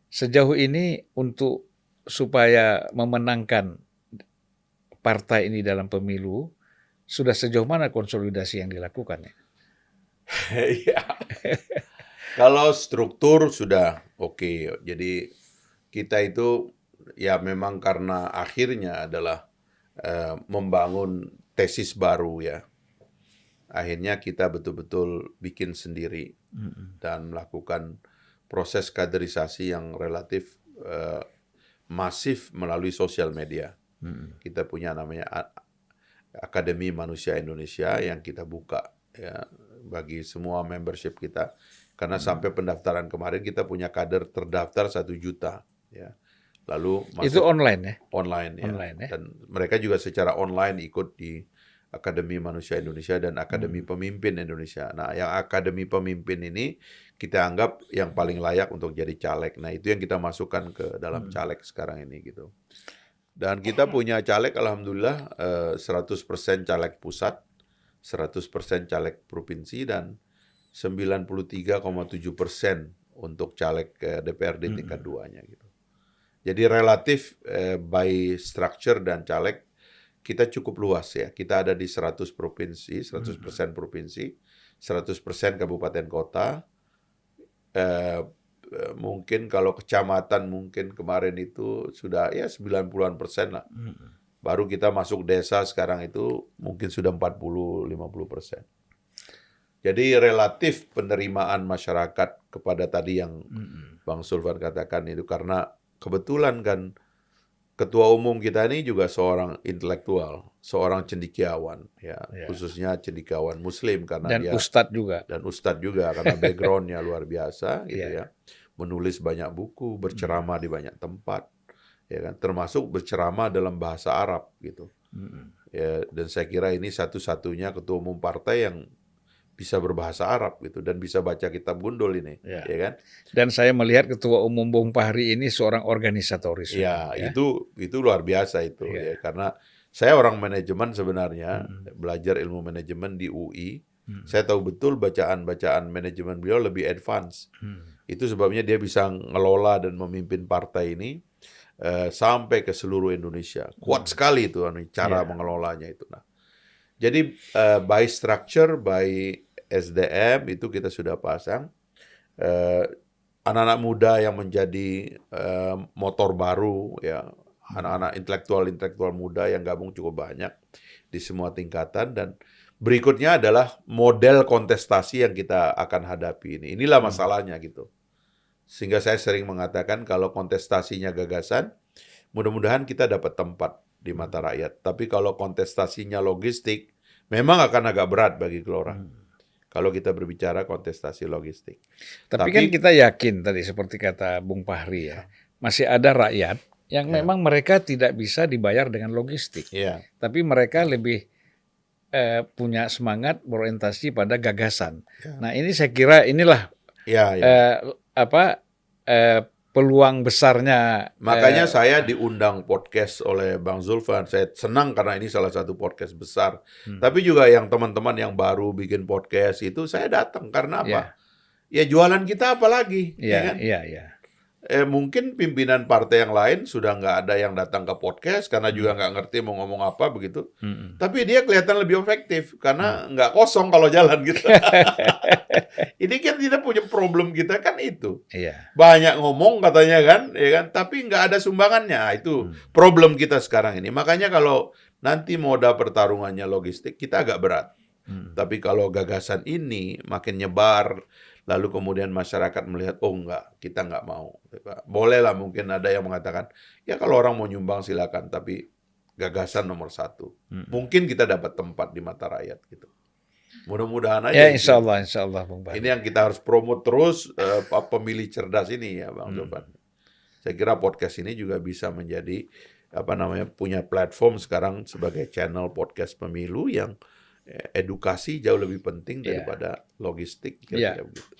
Sejauh ini untuk supaya memenangkan partai ini dalam pemilu, sudah sejauh mana konsolidasi yang dilakukan ya? Ya, kalau struktur sudah oke. Jadi kita itu ya memang karena akhirnya adalah membangun tesis baru ya. Akhirnya kita betul-betul bikin sendiri dan melakukan proses kaderisasi yang relatif masif melalui sosial media. Kita punya namanya Akademi Manusia Indonesia yang kita buka ya bagi semua membership kita. Karena sampai pendaftaran kemarin kita punya kader terdaftar 1 juta ya. Lalu Itu masuk online ya? online ya. Online ya? Dan mereka juga secara online ikut di Akademi Manusia Indonesia dan Akademi Pemimpin Indonesia. Nah, yang Akademi Pemimpin ini kita anggap yang paling layak untuk jadi caleg. Nah, itu yang kita masukkan ke dalam caleg sekarang ini gitu. Dan kita punya caleg alhamdulillah 100% caleg pusat, 100% caleg provinsi, dan 93,7% untuk caleg DPRD tingkat 2-nya gitu. Jadi relatif by structure dan caleg kita cukup luas ya. Kita ada di 100 provinsi, 100% provinsi, 100% kabupaten kota. Mungkin kalau kecamatan mungkin kemarin itu sudah ya 90-an% lah. Baru kita masuk desa sekarang itu mungkin sudah 40-50%. Jadi relatif penerimaan masyarakat kepada tadi yang Bang Sulvan katakan itu karena kebetulan kan ketua umum kita ini juga seorang intelektual, seorang cendekiawan ya, khususnya cendekiawan muslim karena Dan dia ustadz juga. dan ustadz juga karena background-nya luar biasa gitu Iya. ya. Menulis banyak buku, berceramah di banyak tempat ya kan, termasuk berceramah dalam bahasa Arab gitu. Ya, dan saya kira ini satu-satunya ketua umum partai yang bisa berbahasa Arab gitu dan bisa baca kitab gundul ini, Ya. ya kan? Dan saya melihat ketua umum Bung Fahri ini seorang organisatoris Ya, memang ya. itu luar biasa itu Ya. ya karena saya orang manajemen sebenarnya, belajar ilmu manajemen di UI. Saya tahu betul bacaan-bacaan manajemen beliau lebih advance. Itu sebabnya dia bisa ngelola dan memimpin partai ini sampai ke seluruh Indonesia. Kuat sekali itu cara mengelolanya itu. Nah, jadi by structure, by SDM itu kita sudah pasang. Anak-anak muda yang menjadi motor baru ya, anak-anak intelektual muda yang gabung cukup banyak di semua tingkatan. Dan berikutnya adalah model kontestasi yang kita akan hadapi ini. Inilah masalahnya gitu. Sehingga saya sering mengatakan kalau kontestasinya gagasan, mudah-mudahan kita dapat tempat di mata rakyat. Tapi kalau kontestasinya logistik, memang akan agak berat bagi Gelora. Kalau kita berbicara kontestasi logistik. Tapi kan kita yakin tadi seperti kata Bung Fahri ya, masih ada rakyat yang memang mereka tidak bisa dibayar dengan logistik. Iya. Tapi mereka lebih punya semangat berorientasi pada gagasan. Nah, ini saya kira inilah peluang besarnya. Makanya saya diundang podcast oleh Bang Zulfan. Saya senang karena ini salah satu podcast besar. Tapi juga yang teman-teman yang baru bikin podcast itu saya datang karena apa? Ya jualan kita apa lagi? Ya kan? Mungkin pimpinan partai yang lain sudah nggak ada yang datang ke podcast karena juga nggak ngerti mau ngomong apa begitu. Tapi dia kelihatan lebih efektif karena nggak kosong kalau jalan gitu. Ini kan kita punya problem kita kan itu. Banyak ngomong katanya kan, ya kan, tapi nggak ada sumbangannya. Itu problem kita sekarang ini. Makanya kalau nanti moda pertarungannya logistik kita agak berat. Tapi kalau gagasan ini makin nyebar, lalu kemudian masyarakat melihat, oh enggak, kita enggak mau. Bolehlah mungkin ada yang mengatakan, ya kalau orang mau nyumbang silakan, tapi gagasan nomor 1. Mungkin kita dapat tempat di mata rakyat gitu. Mudah-mudahan aja. Ya insya Allah Bung Fahri. Ini yang kita harus promote terus, pemilih cerdas ini ya Bang Zulfan. Saya kira podcast ini juga bisa menjadi punya platform sekarang sebagai channel podcast pemilu yang edukasi jauh lebih penting daripada logistik. Kira-kira begitu.